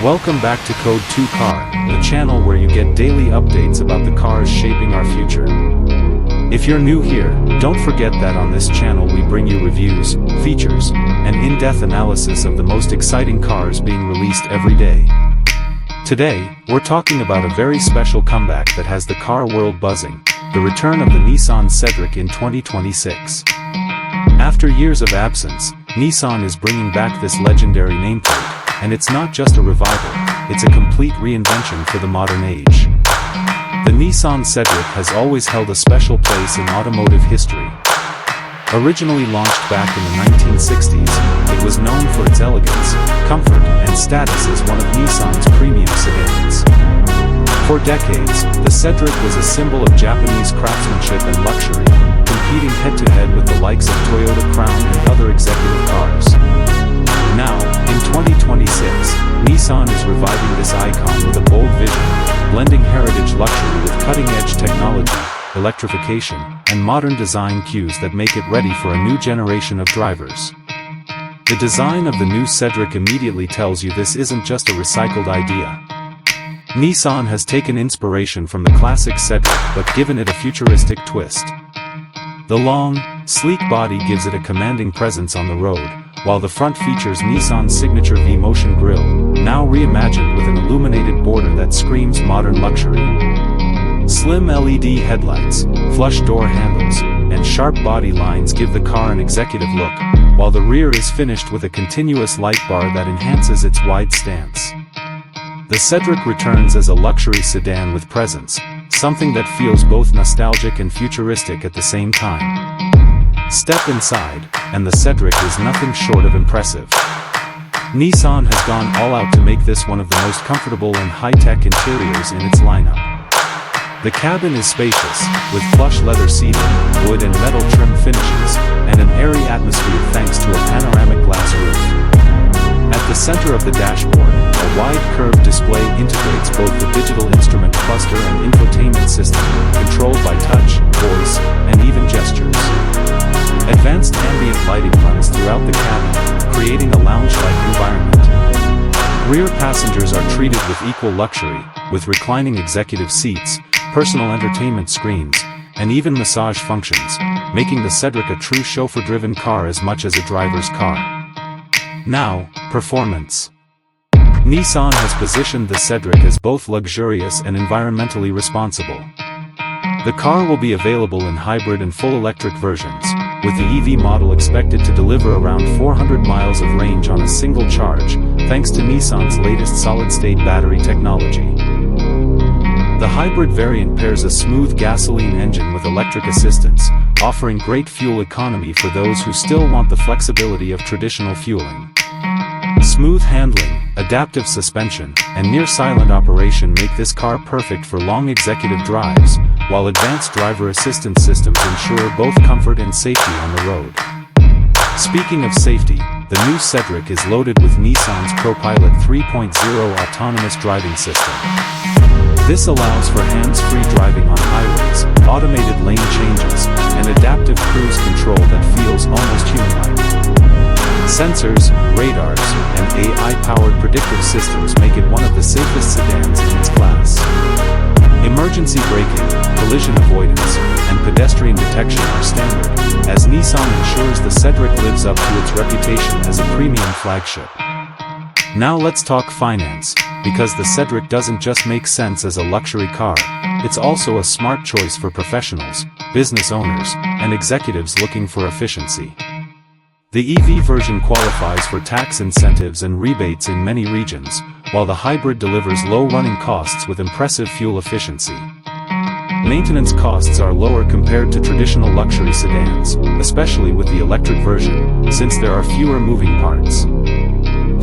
Welcome back to Code 2 Car, the channel where you get daily updates about the cars shaping our future. If you're new here, don't forget that on this channel we bring you reviews, features, and in-depth analysis of the most exciting cars being released every day. Today, we're talking about a very special comeback that has the car world buzzing, the return of the Nissan Cedric in 2026. After years of absence, Nissan is bringing back this legendary nameplate. And it's not just a revival, it's a complete reinvention for the modern age. The Nissan Cedric has always held a special place in automotive history. Originally launched back in the 1960s, it was known for its elegance, comfort, and status as one of Nissan's premium sedans. For decades, the Cedric was a symbol of Japanese craftsmanship and luxury, competing head-to-head with the likes of Toyota Crown and other executive cars. Now, in 2026, Nissan is reviving this icon with a bold vision, blending heritage luxury with cutting-edge technology, electrification, and modern design cues that make it ready for a new generation of drivers. The design of the new Cedric immediately tells you this isn't just a recycled idea. Nissan has taken inspiration from the classic Cedric but given it a futuristic twist. The long, sleek body gives it a commanding presence on the road, while the front features Nissan's signature V-Motion grille, now reimagined with an illuminated border that screams modern luxury. Slim LED headlights, flush door handles, and sharp body lines give the car an executive look, while the rear is finished with a continuous light bar that enhances its wide stance. The Cedric returns as a luxury sedan with presence, something that feels both nostalgic and futuristic at the same time. Step inside, and the Cedric is nothing short of impressive. Nissan has gone all out to make this one of the most comfortable and high-tech interiors in its lineup. The cabin is spacious, with plush leather seating, wood and metal trim finishes, and an airy atmosphere thanks to a panoramic glass roof. At the center of the dashboard, a wide curved display integrates both the digital instrument cluster and infotainment system, controlled by touch, voice, and even gestures. Advanced ambient lighting runs throughout the cabin, creating a lounge-like environment. Rear passengers are treated with equal luxury, with reclining executive seats, personal entertainment screens, and even massage functions, making the Cedric a true chauffeur-driven car as much as a driver's car. Now, performance. Nissan has positioned the Cedric as both luxurious and environmentally responsible. The car will be available in hybrid and full electric versions, with the EV model expected to deliver around 400 miles of range on a single charge, thanks to Nissan's latest solid-state battery technology. The hybrid variant pairs a smooth gasoline engine with electric assistance, offering great fuel economy for those who still want the flexibility of traditional fueling. Smooth handling, adaptive suspension, and near-silent operation make this car perfect for long executive drives, while advanced driver assistance systems ensure both comfort and safety on the road. Speaking of safety, the new Cedric is loaded with Nissan's ProPilot 3.0 autonomous driving system. This allows for hands-free driving on highways, automated lane changes, and adaptive cruise control that feels almost human-like. Sensors, radars, and AI-powered predictive systems make it one of the safest sedans in its class. Emergency braking, collision avoidance, and pedestrian detection are standard, as Nissan ensures the Cedric lives up to its reputation as a premium flagship. Now let's talk finance, because the Cedric doesn't just make sense as a luxury car, it's also a smart choice for professionals, business owners, and executives looking for efficiency. The EV version qualifies for tax incentives and rebates in many regions, while the hybrid delivers low running costs with impressive fuel efficiency. Maintenance costs are lower compared to traditional luxury sedans, especially with the electric version, since there are fewer moving parts.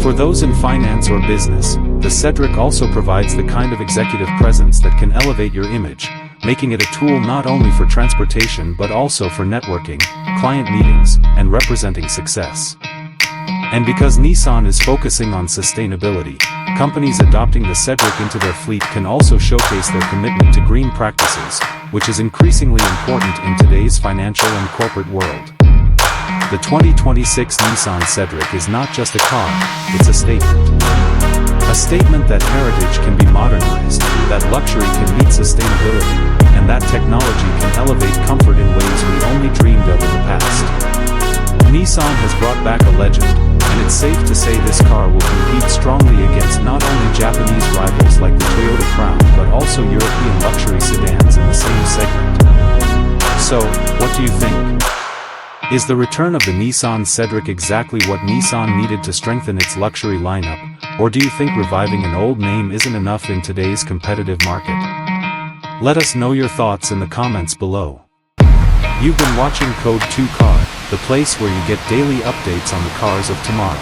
For those in finance or business, the Cedric also provides the kind of executive presence that can elevate your image, making it a tool not only for transportation but also for networking, client meetings, and representing success. And because Nissan is focusing on sustainability, companies adopting the Cedric into their fleet can also showcase their commitment to green practices, which is increasingly important in today's financial and corporate world. The 2026 Nissan Cedric is not just a car, it's a statement. A statement that heritage can be modernized, that luxury can meet sustainability, and that technology can elevate comfort in ways we only dreamed of in the past. Nissan has brought back a legend, and it's safe to say this car will compete strongly against not only Japanese rivals like the Toyota Crown but also European luxury sedans in the same segment. So, what do you think? Is the return of the Nissan Cedric exactly what Nissan needed to strengthen its luxury lineup, or do you think reviving an old name isn't enough in today's competitive market? Let us know your thoughts in the comments below. You've been watching Code 2 Car, the place where you get daily updates on the cars of tomorrow.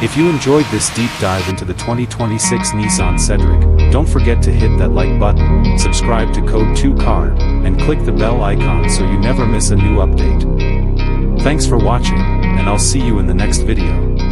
If you enjoyed this deep dive into the 2026 Nissan Cedric, don't forget to hit that like button, subscribe to Code 2 Car, and click the bell icon so you never miss a new update. Thanks for watching, and I'll see you in the next video.